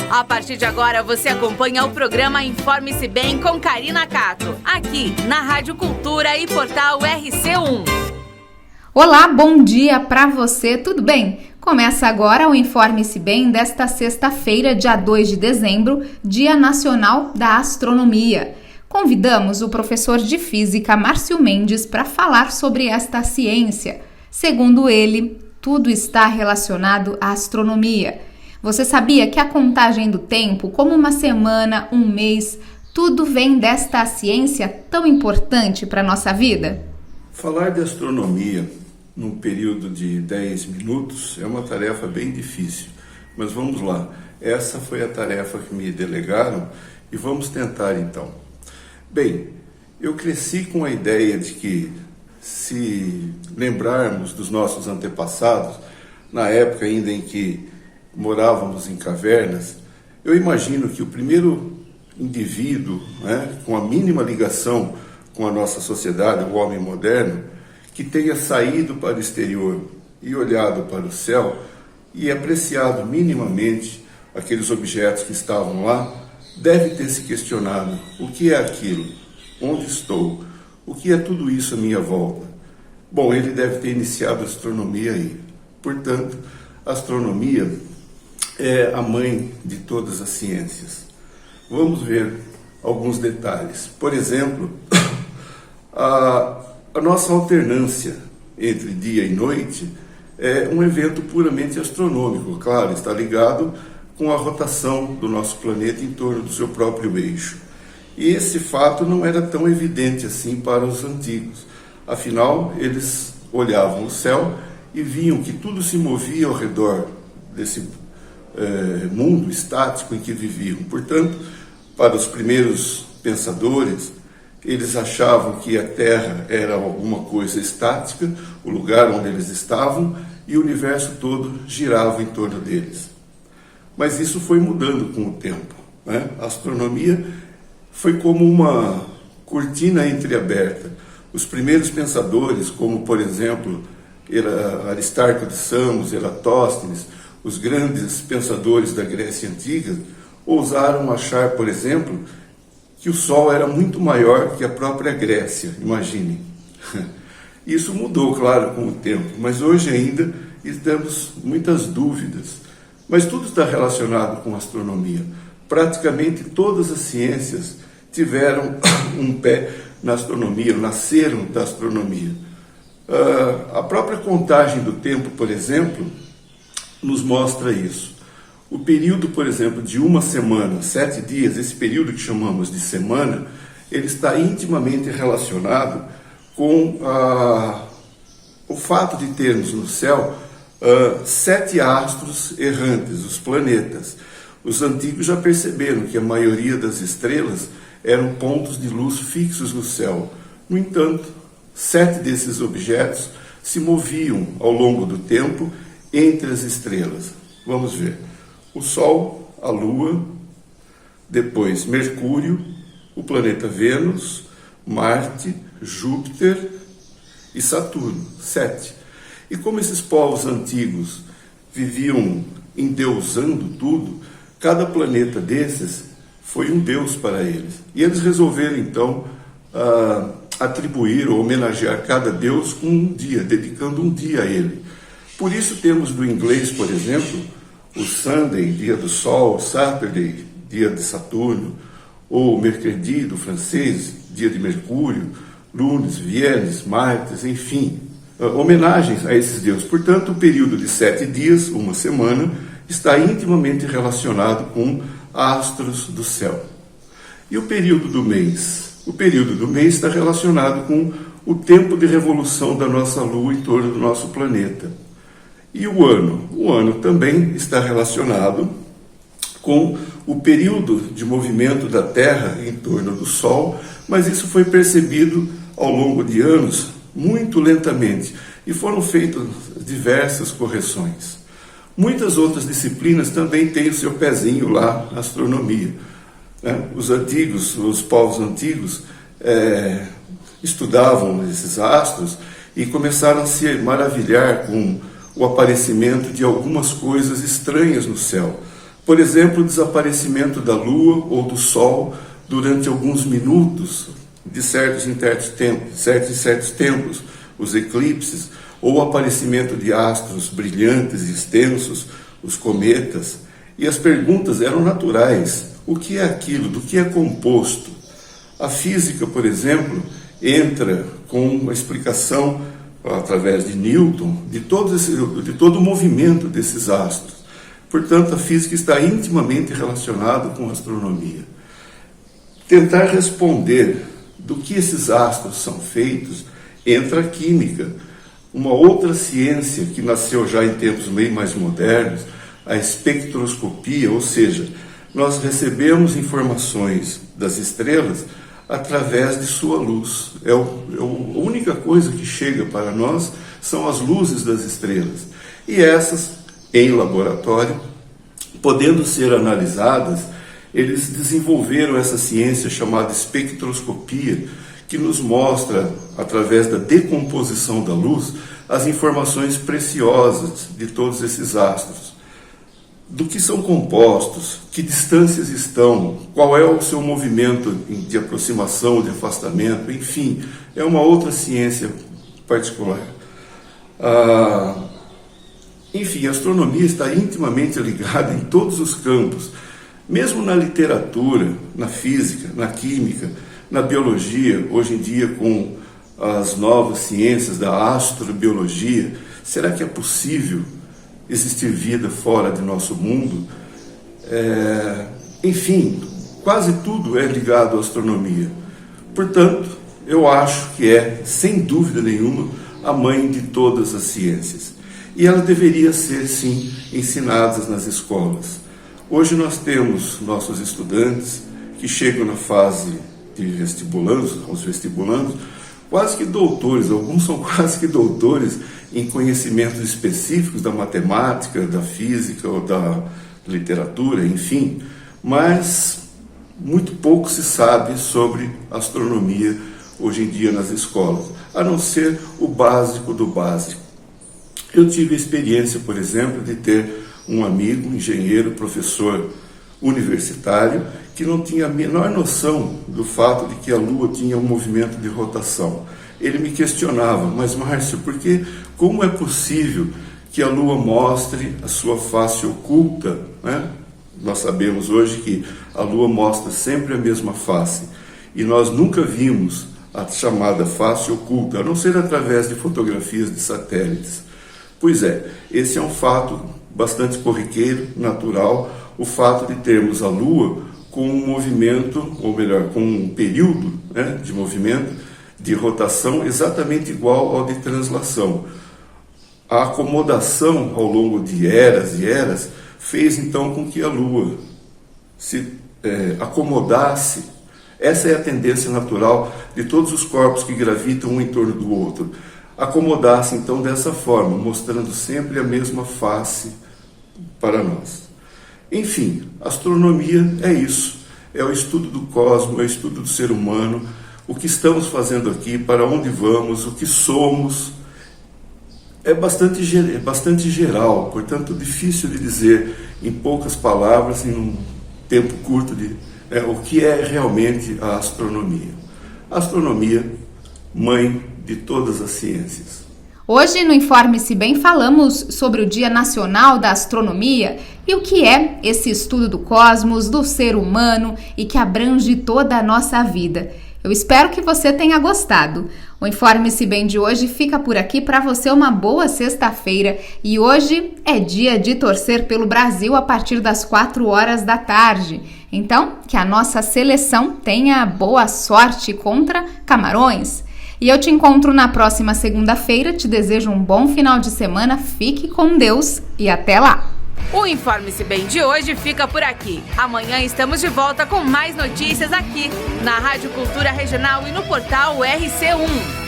A partir de agora, você acompanha o programa Informe-se Bem com Karina Cato, aqui na Rádio Cultura e Portal RC1. Olá, bom dia para você, tudo bem? Começa agora o Informe-se Bem desta sexta-feira, dia 2 de dezembro, Dia Nacional da Astronomia. Convidamos o professor de Física, Márcio Mendes, para falar sobre esta ciência. Segundo ele, tudo está relacionado à astronomia. Você sabia que a contagem do tempo, como uma semana, um mês, tudo vem desta ciência tão importante para a nossa vida? Falar de astronomia num período de 10 minutos é uma tarefa bem difícil, mas vamos lá. Essa foi a tarefa que me delegaram e vamos tentar então. Bem, eu cresci com a ideia de que, se lembrarmos dos nossos antepassados, na época ainda em que morávamos em cavernas, eu imagino que o primeiro indivíduo, com a mínima ligação com a nossa sociedade, o homem moderno, que tenha saído para o exterior e olhado para o céu e apreciado minimamente aqueles objetos que estavam lá, deve ter se questionado: o que é aquilo? Onde estou? O que é tudo isso à minha volta? Bom, ele deve ter iniciado a astronomia aí. Portanto, a astronomia é a mãe de todas as ciências. Vamos ver alguns detalhes. Por exemplo, a nossa alternância entre dia e noite é um evento puramente astronômico. Claro, está ligado com a rotação do nosso planeta em torno do seu próprio eixo. E esse fato não era tão evidente assim para os antigos. Afinal, eles olhavam o céu e viam que tudo se movia ao redor desse mundo estático em que viviam. Portanto, para os primeiros pensadores, eles achavam que a Terra era alguma coisa estática, o lugar onde eles estavam, e o universo todo girava em torno deles. Mas isso foi mudando com o tempo, A astronomia foi como uma cortina entreaberta. Os primeiros pensadores, como por exemplo Aristarco de Samos, Eratóstenes, os grandes pensadores da Grécia Antiga, ousaram achar, por exemplo, que o Sol era muito maior que a própria Grécia, imaginem. Isso mudou, claro, com o tempo, mas hoje ainda temos muitas dúvidas. Mas tudo está relacionado com a astronomia. Praticamente todas as ciências tiveram um pé na astronomia, nasceram da astronomia. A própria contagem do tempo, por exemplo, nos mostra isso. O período, por exemplo, de uma semana, 7 dias, esse período que chamamos de semana, ele está intimamente relacionado com o fato de termos no céu 7 astros errantes, os planetas. Os antigos já perceberam que a maioria das estrelas eram pontos de luz fixos no céu. No entanto, 7 desses objetos se moviam ao longo do tempo entre as estrelas. Vamos ver. O Sol, a Lua, depois Mercúrio, o planeta Vênus, Marte, Júpiter e Saturno, 7. E como esses povos antigos viviam endeusando tudo, cada planeta desses foi um deus para eles. E eles resolveram então atribuir ou homenagear cada deus com um dia, dedicando um dia a ele. Por isso temos do inglês, por exemplo, o Sunday, dia do Sol, Saturday, dia de Saturno, ou Mercredi, do francês, dia de Mercúrio, Lunes, Viernes, Martes, enfim, homenagens a esses deuses. Portanto, o período de 7 dias, uma semana, está intimamente relacionado com astros do céu. E o período do mês? O período do mês está relacionado com o tempo de revolução da nossa Lua em torno do nosso planeta. E o ano? O ano também está relacionado com o período de movimento da Terra em torno do Sol, mas isso foi percebido ao longo de anos muito lentamente e foram feitas diversas correções. Muitas outras disciplinas também têm o seu pezinho lá na astronomia. Os povos antigos estudavam esses astros e começaram a se maravilhar com o aparecimento de algumas coisas estranhas no céu. Por exemplo, o desaparecimento da Lua ou do Sol durante alguns minutos de certos tempos, os eclipses, ou o aparecimento de astros brilhantes e extensos, os cometas. E as perguntas eram naturais. O que é aquilo? Do que é composto? A física, por exemplo, entra com uma explicação, através de Newton, de todo o movimento desses astros. Portanto, a física está intimamente relacionada com a astronomia. Tentar responder do que esses astros são feitos, entra a química, uma outra ciência que nasceu já em tempos meio mais modernos, a espectroscopia, ou seja, nós recebemos informações das estrelas através de sua luz. A única coisa que chega para nós são as luzes das estrelas. E essas, em laboratório, podendo ser analisadas, eles desenvolveram essa ciência chamada espectroscopia, que nos mostra, através da decomposição da luz, as informações preciosas de todos esses astros. Do que são compostos, que distâncias estão, qual é o seu movimento de aproximação, de afastamento, enfim, é uma outra ciência particular. Enfim, a astronomia está intimamente ligada em todos os campos, mesmo na literatura, na física, na química, na biologia, hoje em dia com as novas ciências da astrobiologia. Será que é possível existir vida fora de nosso mundo? Enfim, quase tudo é ligado à astronomia. Portanto, eu acho que é, sem dúvida nenhuma, a mãe de todas as ciências. E ela deveria ser, sim, ensinada nas escolas. Hoje nós temos nossos estudantes que chegam na fase de vestibulandos, os vestibulandos, quase que doutores, alguns são quase que doutores em conhecimentos específicos da matemática, da física ou da literatura, enfim, mas muito pouco se sabe sobre astronomia hoje em dia nas escolas, a não ser o básico do básico. Eu tive a experiência, por exemplo, de ter um amigo, engenheiro, professor universitário, que não tinha a menor noção do fato de que a Lua tinha um movimento de rotação. Ele me questionava, mas Márcio, como é possível que a Lua mostre a sua face oculta, né? Nós sabemos hoje que a Lua mostra sempre a mesma face, e nós nunca vimos a chamada face oculta, a não ser através de fotografias de satélites. Pois é, esse é um fato bastante corriqueiro, natural, o fato de termos a Lua com um movimento, ou melhor, com um período, né, de movimento, de rotação exatamente igual ao de translação. A acomodação ao longo de eras e eras fez então com que a Lua se acomodasse. Essa é a tendência natural de todos os corpos que gravitam um em torno do outro. Acomodasse então dessa forma, mostrando sempre a mesma face para nós. Enfim, astronomia é isso, é o estudo do cosmos, é o estudo do ser humano, o que estamos fazendo aqui, para onde vamos, o que somos. É bastante geral, portanto difícil de dizer em poucas palavras, em um tempo curto, o que é realmente a astronomia. A astronomia, mãe de todas as ciências. Hoje no Informe-se Bem falamos sobre o Dia Nacional da Astronomia e o que é esse estudo do cosmos, do ser humano e que abrange toda a nossa vida. Eu espero que você tenha gostado. O Informe-se Bem de hoje fica por aqui. Para você uma boa sexta-feira, e hoje é dia de torcer pelo Brasil a partir das 4 horas da tarde. Então, que a nossa seleção tenha boa sorte contra Camarões. E eu te encontro na próxima segunda-feira, te desejo um bom final de semana, fique com Deus e até lá! O Informe-se Bem de hoje fica por aqui. Amanhã estamos de volta com mais notícias aqui, na Rádio Cultura Regional e no portal RC1.